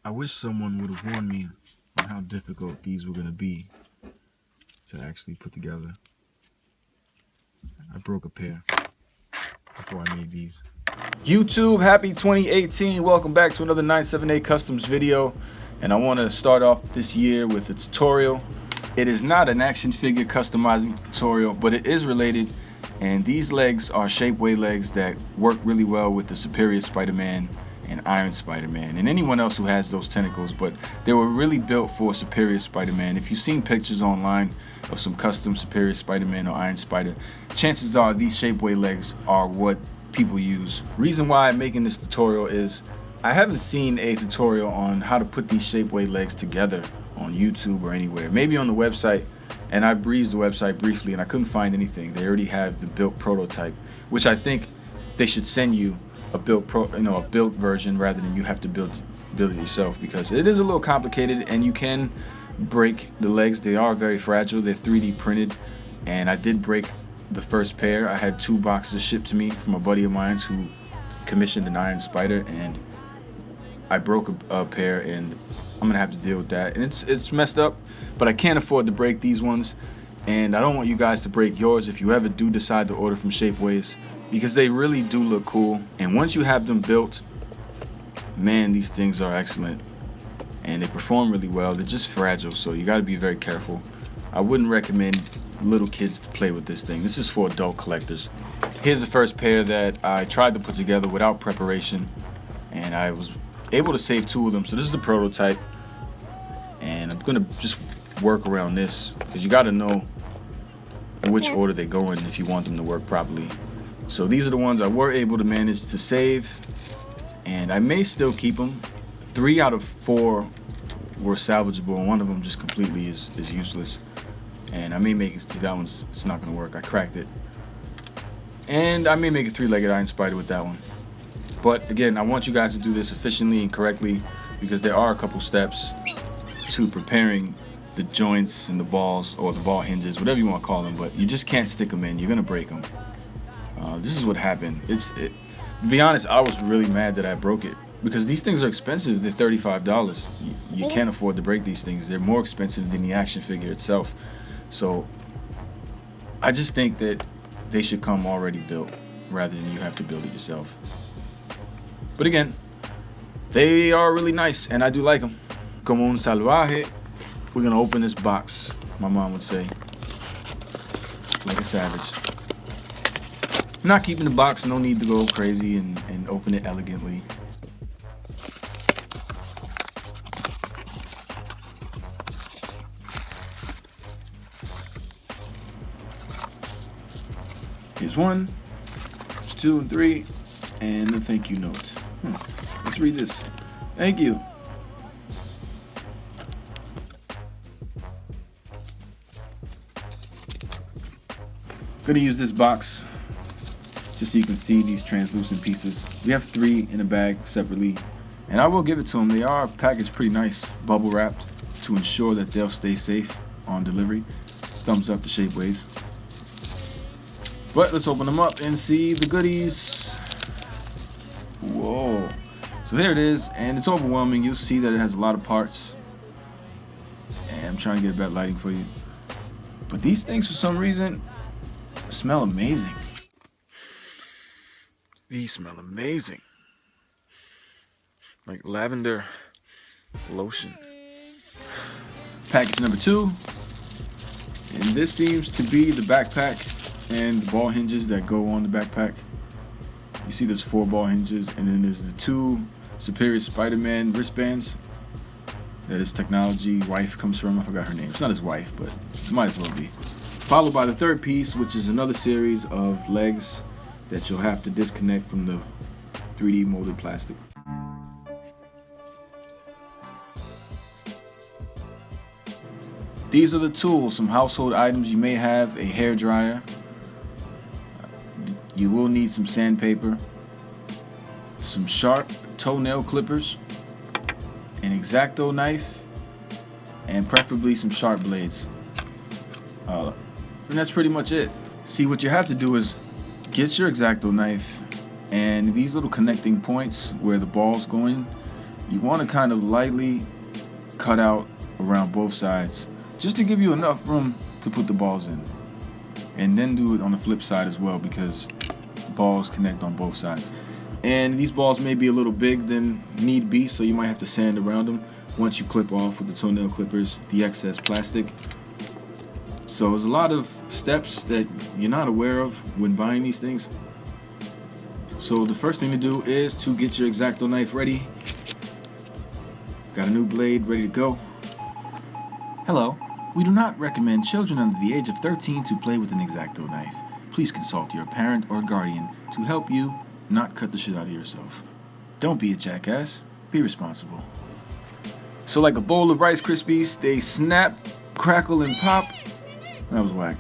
I wish someone would have warned me on how difficult these were going to be to actually put together. I broke a pair before I made these. YouTube, happy 2018. Welcome back to another 978 Customs video. And I want to start off this year with a tutorial. It is not an action figure customizing tutorial, but it is related. And these legs are Shapeways legs that work really well with the Superior Spider-Man and Iron Spider-Man and anyone else who has those tentacles, but they were really built for Superior Spider-Man. If you've seen pictures online of some custom Superior Spider-Man or Iron Spider, chances are these Shapeways legs are what people use. Reason why I'm making this tutorial is I haven't seen a tutorial on how to put these Shapeways legs together on YouTube or anywhere. Maybe on the website, and I breezed the website briefly and I couldn't find anything. They already have the built prototype, which I think they should send you a built version rather than you have to build it yourself, because it is a little complicated and you can break the legs. They are very fragile. They're 3D printed, and I did break the first pair. I had 2 boxes shipped to me from a buddy of mine who commissioned an Iron Spider, and I broke a pair, and I'm gonna have to deal with that. And it's messed up, but I can't afford to break these ones, and I don't want you guys to break yours if you ever do decide to order from Shapeways, because they really do look cool. And once you have them built, man, these things are excellent and they perform really well. They're just fragile, so you got to be very careful. I wouldn't recommend little kids to play with this thing. This is for adult collectors. Here's the first pair that I tried to put together without preparation, and I was able to save 2 of them. So this is the prototype, and I'm gonna just work around this because you got to know which order they go in if you want them to work properly. So these are the ones I were able to manage to save, and I may still keep them. 3 out of 4 were salvageable, and 1 of them just completely is useless. And I may make it, that one's it's not gonna work. I cracked it. And I may make a 3-legged Iron Spider with that one. But again, I want you guys to do this efficiently and correctly, because there are a couple steps to preparing the joints and the balls, or the ball hinges, whatever you want to call them, but you just can't stick them in. You're gonna break them. This is what happened. To be honest, I was really mad that I broke it, because these things are expensive. They're $35. You can't afford to break these things. They're more expensive than the action figure itself. So I just think that they should come already built rather than you have to build it yourself. But again, they are really nice and I do like them. Como un salvaje. We're gonna open this box, my mom would say, like a savage. I'm not keeping the box, no need to go crazy and open it elegantly. Here's 1, 2, and 3, and a thank you note. Let's read this. Thank you. Gonna use this box just so you can see these translucent pieces. We have 3 in a bag separately, and I will give it to them. They are packaged pretty nice, bubble wrapped, to ensure that they'll stay safe on delivery. Thumbs up to Shapeways. But let's open them up and see the goodies. Whoa. So here it is, and it's overwhelming. You'll see that it has a lot of parts. And I'm trying to get better lighting for you. But these things, for some reason, smell amazing. These smell amazing. Like lavender lotion. Package number 2. And this seems to be the backpack and the ball hinges that go on the backpack. You see there's 4 ball hinges, and then there's the 2 Superior Spider-Man wristbands that his technology wife comes from. I forgot her name. It's not his wife, but it might as well be. Followed by the 3rd piece, which is another series of legs that you'll have to disconnect from the 3D molded plastic. These are the tools, some household items you may have: a hair dryer. You will need some sandpaper, some sharp toenail clippers, an X-Acto knife, and preferably some sharp blades. And that's pretty much it. See, what you have to do is get your X-Acto knife, and these little connecting points where the balls go in, you want to kind of lightly cut out around both sides just to give you enough room to put the balls in. And then do it on the flip side as well, because balls connect on both sides. And these balls may be a little big than need be, so you might have to sand around them once you clip off with the toenail clippers the excess plastic. So there's a lot of steps that you're not aware of when buying these things. So the first thing to do is to get your X-Acto knife ready. Got a new blade ready to go. Hello. We do not recommend children under the age of 13 to play with an X-Acto knife. Please consult your parent or guardian to help you not cut the shit out of yourself. Don't be a jackass. Be responsible. So like a bowl of Rice Krispies, they snap, crackle, and pop. That was whack.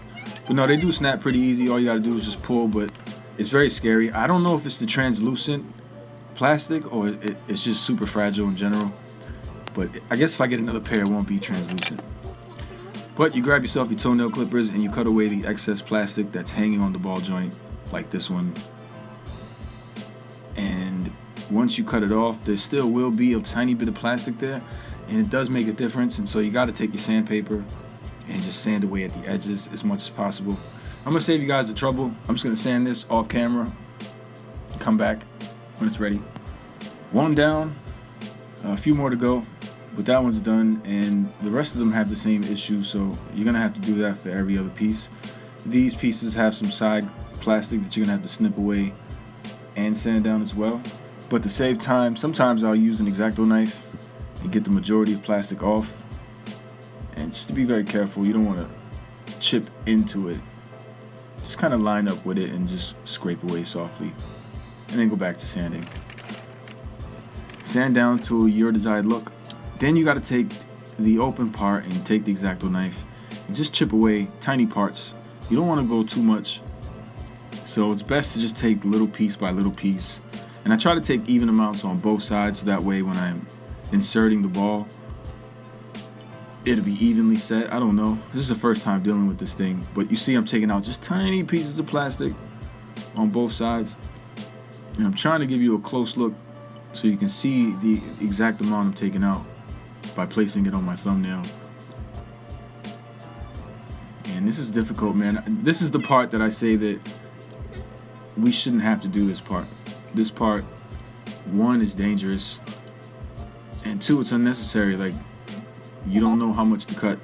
But no, they do snap pretty easy. All you gotta do is just pull, but it's very scary. I don't know if it's the translucent plastic or it's just super fragile in general. But I guess if I get another pair, it won't be translucent. But you grab yourself your toenail clippers and you cut away the excess plastic that's hanging on the ball joint, like this one. And once you cut it off, there still will be a tiny bit of plastic there, and it does make a difference. And so you got to take your sandpaper and just sand away at the edges as much as possible. I'm gonna save you guys the trouble. I'm just gonna sand this off camera, come back when it's ready. One down, a few more to go, but that one's done, and the rest of them have the same issue, so you're gonna have to do that for every other piece. These pieces have some side plastic that you're gonna have to snip away and sand down as well. But to save time, sometimes I'll use an X-Acto knife and get the majority of plastic off. And just to be very careful, you don't want to chip into it. Just kind of line up with it and just scrape away softly, and then go back to sanding. Sand down to your desired look. Then you got to take the open part and take the X-Acto knife and just chip away tiny parts. You don't want to go too much, so it's best to just take little piece by little piece. And I try to take even amounts on both sides, so that way when I'm inserting the ball, it'll be evenly set. I don't know. This is the first time dealing with this thing, but you see I'm taking out just tiny pieces of plastic on both sides. And I'm trying to give you a close look so you can see the exact amount I'm taking out by placing it on my thumbnail. And this is difficult, man. This is the part that I say that we shouldn't have to do this part. This part, one, is dangerous, and two, it's unnecessary. Like, you don't know how much to cut,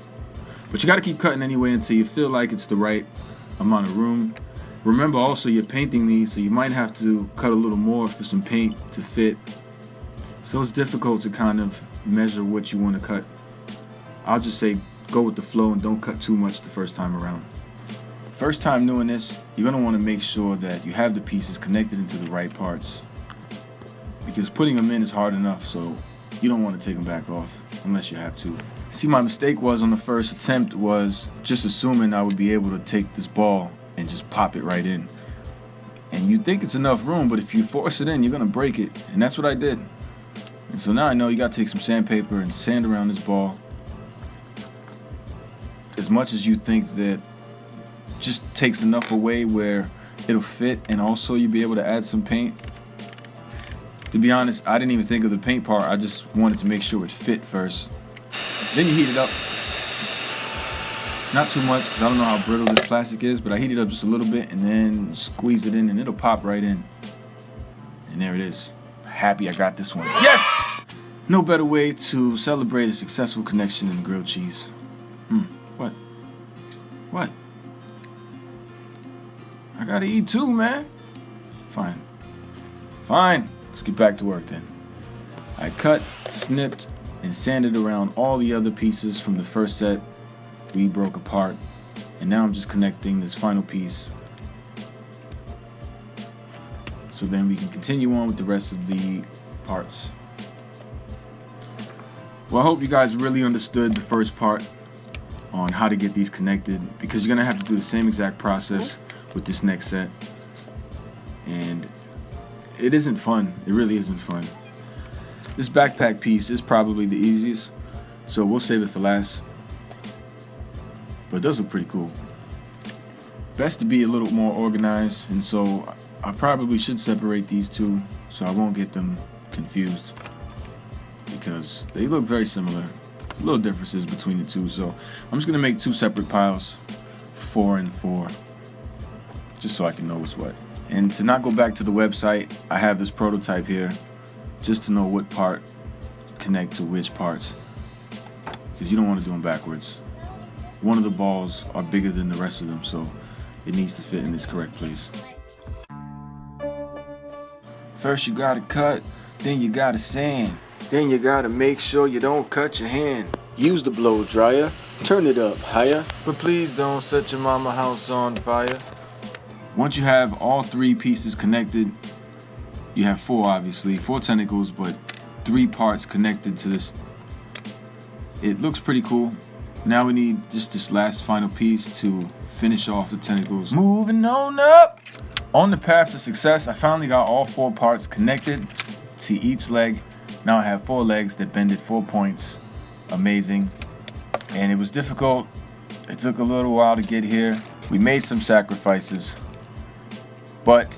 but you got to keep cutting anyway until you feel like it's the right amount of room. Remember also, you're painting these, so you might have to cut a little more for some paint to fit. So it's difficult to kind of measure what you want to cut. I'll just say go with the flow and don't cut too much the first time around. First time doing this, you're going to want to make sure that you have the pieces connected into the right parts, because putting them in is hard enough, so you don't want to take them back off unless you have to. See, my mistake was on the first attempt was just assuming I would be able to take this ball and just pop it right in. And you think it's enough room, but if you force it in, you're going to break it. And that's what I did. And so now I know you got to take some sandpaper and sand around this ball as much as you think that just takes enough away where it'll fit, and also you'll be able to add some paint. To be honest, I didn't even think of the paint part. I just wanted to make sure it fit first. Then you heat it up. Not too much, because I don't know how brittle this plastic is, but I heat it up just a little bit and then squeeze it in, and it'll pop right in. And there it is. Happy I got this one. Yes! No better way to celebrate a successful connection than grilled cheese. What? What? I gotta eat too, man. Fine. Fine. Let's get back to work then. I cut, snipped, and sanded around all the other pieces from the first set we broke apart. And now I'm just connecting this final piece, so then we can continue on with the rest of the parts. Well, I hope you guys really understood the first part on how to get these connected, because you're gonna have to do the same exact process with this next set. And it isn't fun. It really isn't fun. This backpack piece is probably the easiest, so we'll save it for last. But it does look pretty cool. Best to be a little more organized, and so I probably should separate these two so I won't get them confused. because they look very similar. Little differences between the two, so I'm just gonna make 2 separate piles, 4 and 4, just so I can know what's what. And to not go back to the website, I have this prototype here just to know what part connect to which parts, because you don't want to do them backwards. One of the balls are bigger than the rest of them, so it needs to fit in this correct place. First you gotta cut, then you gotta sand, then you gotta make sure you don't cut your hand. Use the blow dryer, turn it up higher, but please don't set your mama house on fire. Once you have all 3 pieces connected, you have 4 obviously, 4 tentacles, but 3 parts connected to this. It looks pretty cool. Now we need just this last final piece to finish off the tentacles. Moving on up. On the path to success, I finally got all 4 parts connected to each leg. Now I have 4 legs that bend at 4 points. Amazing. And it was difficult. It took a little while to get here. We made some sacrifices, but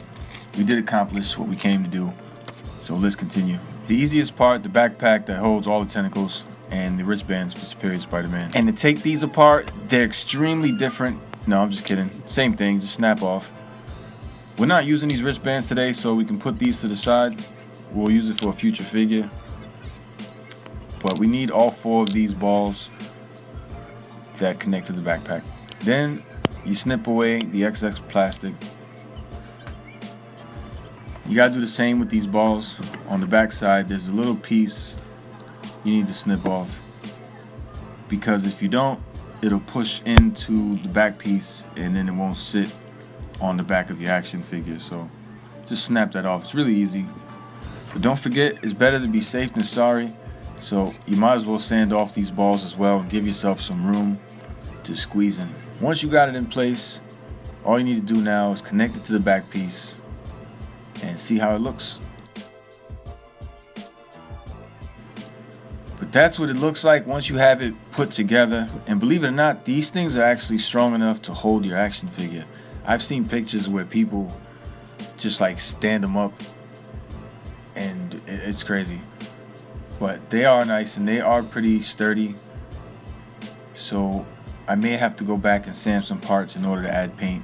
we did accomplish what we came to do. So let's continue. The easiest part, the backpack that holds all the tentacles, and the wristbands for Superior Spider-Man. And to take these apart, they're extremely different. No, I'm just kidding. Same thing, just snap off. We're not using these wristbands today, so we can put these to the side. We'll use it for a future figure. But we need all 4 of these balls that connect to the backpack. Then you snip away the excess plastic. You gotta do the same with these balls. On the back side, there's a little piece you need to snip off, because if you don't, it'll push into the back piece and then it won't sit on the back of your action figure. So just snap that off. It's really easy. But don't forget, it's better to be safe than sorry. So you might as well sand off these balls as well and give yourself some room to squeeze in. Once you got it in place, all you need to do now is connect it to the back piece and see how it looks. But that's what it looks like once you have it put together. And believe it or not, these things are actually strong enough to hold your action figure. I've seen pictures where people just like stand them up, and it's crazy. But they are nice and they are pretty sturdy. So I may have to go back and sand some parts in order to add paint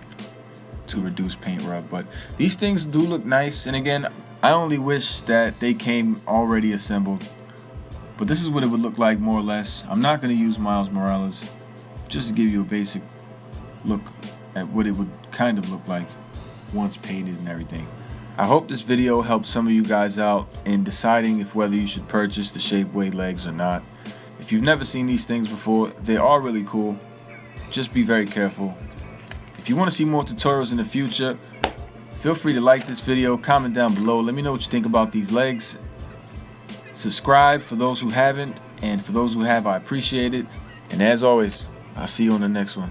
to reduce paint rub. But these things do look nice. And again, I only wish that they came already assembled. But this is what it would look like more or less. I'm not going to use Miles Morales, just to give you a basic look at what it would kind of look like once painted and everything. I hope this video helped some of you guys out in deciding if whether you should purchase the Shapeways legs or not. If you've never seen these things before, they are really cool. Just be very careful. If you want to see more tutorials in the future, feel free to like this video, comment down below, let me know what you think about these legs. Subscribe for those who haven't, and for those who have, I appreciate it. And as always, I'll see you on the next one.